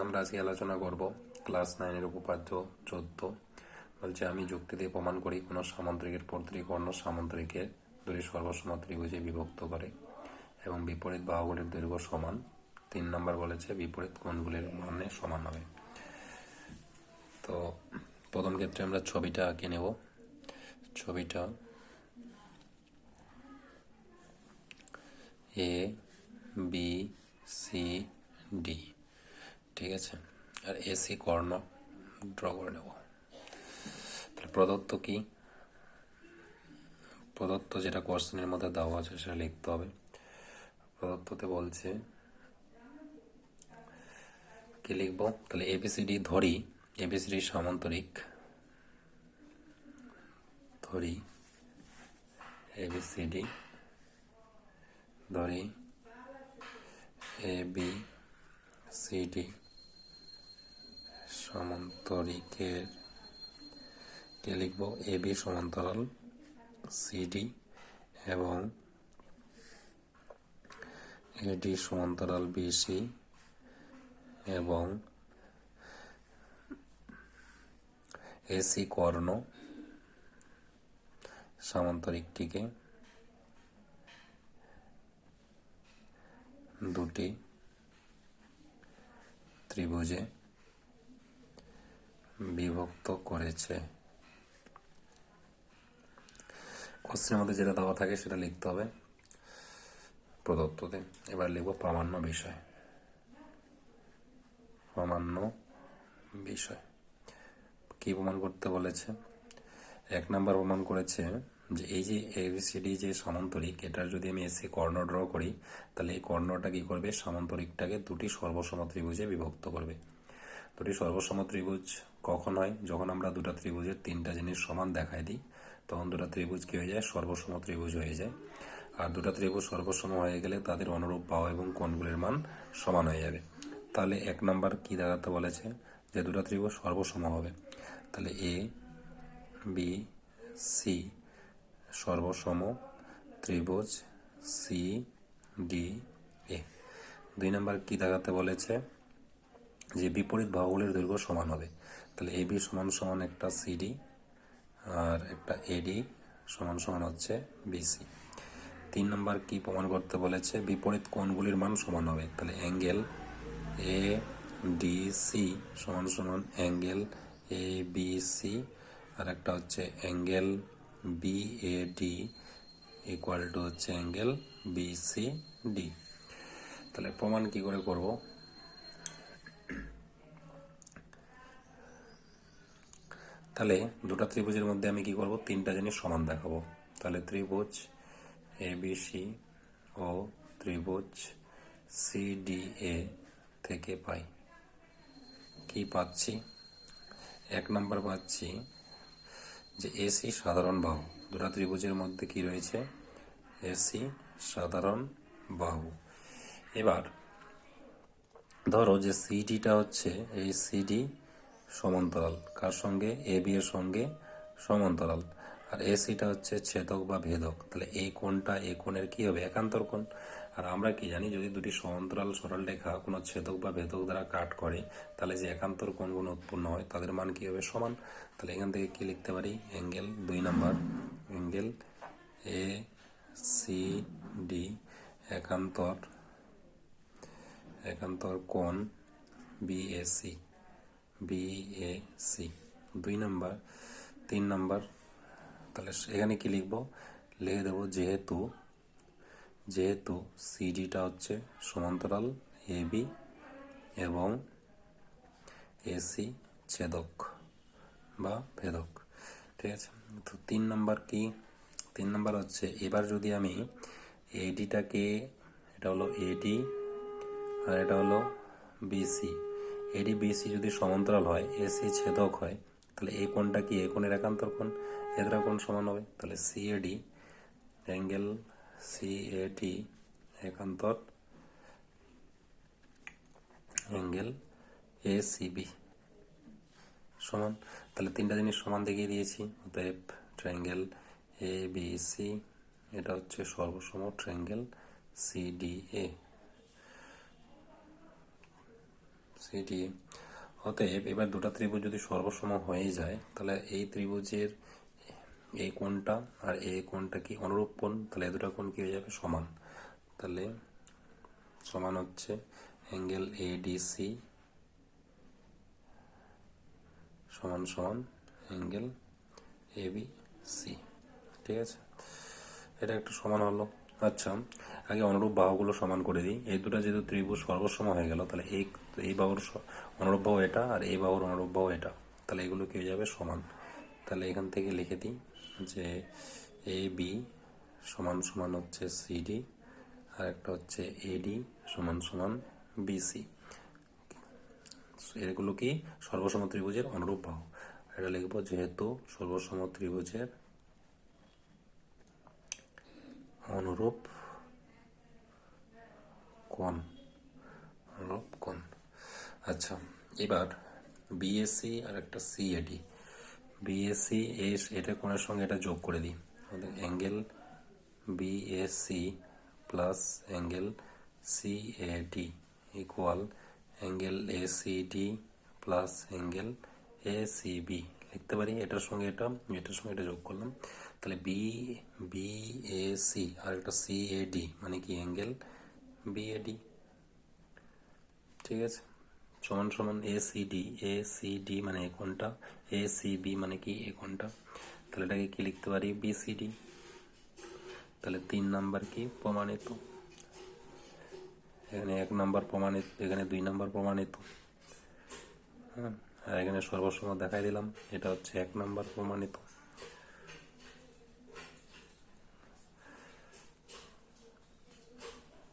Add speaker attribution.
Speaker 1: আমরা আজকে আলোচনা করব ক্লাস 9-এর উপপাদ্য 14। বলছে আমি যুক্তি দিয়ে প্রমাণ করি কোনো সামান্তরিকের পর অন্য সামান্তরিকের দুটি সর্বসম ত্রিভুজে বিভক্ত করে এবং বিপরীত বাহুগুলির দৈর্ঘ্য সমান। 3 নম্বর বলেছে বিপরীত কোণগুলির মানে সমান হবে। তো প্রথম ক্ষেত্রে আমরা ছবিটা আঁকে নেব। ছবিটা এ বি সি ডি, ঠিক আছে, আর এসি কর্ণ ড্র করে নেব। তাহলে প্রদত্ত কি, প্রদত্ত যেটা কোশ্চেনের মধ্যে দেওয়া আছে সেটা লিখতে হবে। প্রদত্ততে বলছে কি লিখবো, তাহলে এবিসিডি ধরি, এবিসিডি সামান্তরিক ধরি, এবিসিডি ধরি, এ বি সিডি সমান্তরিকের কে লিখবো এ বি সমান্তরাল সিডি এবং এডি সমান্তরাল বিসি এবং এসি কর্ণ সামান্তরিকটিকে দুটি ত্রিভুজে বিভক্ত করেছে। কোশ্চেনের মধ্যে যেটা দেওয়া থাকে সেটা লিখতে হবে প্রদত্ততে। এবার লিখব প্রামাণ্য বিষয়। প্রামাণ্য বিষয় কি প্রমাণ করতে বলেছে? 1 নম্বর প্রমাণ করেছে যে এই যে এবিসিডি যে সামান্তরিক, এটার যদি আমি এসি কর্ণ ড্র করি তাহলে এই কর্ণটা কি করবে, সামান্তরিকটাকে দুটি সর্বসম ত্রিভুজে বিভক্ত করবে। দুটি সর্বসম ত্রিভুজ কখন হয়? যখন আমরা দুটো ত্রিভুজের 3টা জিনিস সমান দেখাই দিই, তখন দুটো ত্রিভুজ কি হয়ে যায়, সর্বসম ত্রিভুজ হয়ে যায়। আর দুটো ত্রিভুজ সর্বসম হয়ে গেলে তাদের অনুরূপ বাহু এবং কোণগুলির মান সমান হয়ে যাবে। তাহলে 1 নম্বর কি দেখাতে বলেছে, যে দুটো ত্রিভুজ সর্বসম হবে। তাহলে এ বি সি সর্বসম ত্রিভুজ সি ডি এ। 2 নম্বর কি দেখাতে বলেছে, যে বিপরীত বাহুগুলির দৈর্ঘ্য সমান হবে। তাহলে এ বি সমান সমান একটা সিডি আর একটা এডি সমান সমান হচ্ছে বিসি। 3 নম্বর কি প্রমাণ করতে বলেছে, বিপরীত কোণগুলির মান সমান হবে। তাহলে অ্যাঙ্গেল এ ডি সি সমান সমান অ্যাঙ্গেল এ বি সি আর একটা হচ্ছে angle B A D equal to হচ্ছে অ্যাঙ্গেল বি সি ডি। তাহলে প্রমাণ কি করে করব, তাহলে দুটো ত্রিভুজের মধ্যে আমি কি করব, 3টা জিনিস সমান দেখাবো। তাহলে ত্রিভুজ এবিসি ও ত্রিভুজ সিডিএ থেকে পাই কি পাচ্ছি, 1 নম্বর পাচ্ছি যে এসি সাধারণ বাহু। দুটো ত্রিভুজের মধ্যে কি রয়েছে, এসি সাধারণ বাহু। এবার ধরো যে সিডিটা হচ্ছে এই সিডি সমান্তরাল কার সঙ্গে, এ বি এর সঙ্গে সমান্তরাল, আর এসিটা হচ্ছে ছেদক বা ভেদক। তাহলে এই কোণটা এই কোণের কি হবে, একান্তর কোণ। আর আমরা কি জানি, যদি দুটি সমান্তরাল সরল রেখা কোনো ছেদক বা ভেদক দ্বারা কাট করে তাহলে যে একান্তর কোণগুলো উৎপন্ন হয় তাদের মান কি হবে, সমান। তাহলে এখান থেকে কি লিখতে পারি, অ্যাঙ্গেল 2 নম্বর অ্যাঙ্গেল এ সি ডি একান্তর একান্তর কোণ বিএসি বিএসি 2 নম্বর। 3 নম্বর তাহলে এখানে কি লিখব, লিখে দেবো যেহেতু সিডিটা হচ্ছে সমান্তরাল এ বি এবং এসি ছেদক বা ভেদক, ঠিক আছে। তো 3 নম্বর কি, 3 নম্বর হচ্ছে এবার যদি আমি এডিটাকে, এটা হলো এডি আর এটা হলো বিসি, এডি বিসি যদি সমান্তরাল হয়, এসি ছেদক হয়, তাহলে এই কোণটা কি, এই কোণের একান্তর কোণ, এদের কোণ সমান হবে। তাহলে সিএডি অ্যাঙ্গেল সিএডি একান্তর অ্যাঙ্গেল এসিবি সমান। তাহলে 3টা জিনিস সমান দেখিয়ে দিয়েছি। অতএব ট্রায়াঙ্গেল এ বি সি এটা হচ্ছে সর্বসম ট্রায়াঙ্গেল সিডিএ। সিডি। অতএব এবার দুটো ত্রিভুজ যদি সর্বসম হয়ে যায় তাহলে এই ত্রিভুজের এই কোণটা আর এই কোণটা কি অনুরূপ কোণ, তাহলে এই দুটো কোণ কি হয়ে যাবে সমান। তাহলে সমান হচ্ছে অ্যাঙ্গেল এডিসি সমান সমান অ্যাঙ্গেল এবিসি। ঠিক আছে, এটা একটা সমান হলো। আচ্ছা, আগে অনুরূপ বাহুগুলো সমান করে দিই। এই দুটো যেহেতু ত্রিভুজ সর্বসম হয়ে গেল, তাহলে এই বাহুর অনুরূপ বাহু এটা আর এই বাহুর অনুরূপ বাহু এটা, তাহলে এগুলো কি হয়ে যাবে সমান। তাহলে এখান থেকে লিখে দিই যে এ বি সমান সমান হচ্ছে সিডি আর একটা হচ্ছে এডি সমান সমান বিসি। এগুলো কি সর্বসম ত্রিভুজের অনুরূপ বাহু। এটা লিখবো যেহেতু সর্বসম ত্রিভুজের অনুরূপ কোণ, অনুরূপ কোণ। আচ্ছা, এবার বিএসসি আর একটা সিএডি। বিএসসি এটা কোণের সঙ্গে এটা যোগ করে দিই, আমাদের angle BSC plus angle CAD equal angle ACD plus angle ACB লিখতে পারি। এটার সঙ্গে এটা যোগ করলাম, তাহলে বিএসি আর একটা সিএডি মানে কি অ্যাঙ্গেল বিএডি। ঠিক আছে, সমান সমান এসিডি মানে এই কোণটা, এসিবি মানে কি এই কোণটা, তাহলে এটাকে কি লিখতে পারি বিসিডি। তাহলে 3 নাম্বার কি প্রমাণিত, এখানে 1 নাম্বার প্রমাণিত, এখানে 2 নাম্বার প্রমাণিত। হ্যাঁ, আর এখানে সর্বসম দেখাই দিলাম, এটা হচ্ছে 1 নাম্বার প্রমাণিত।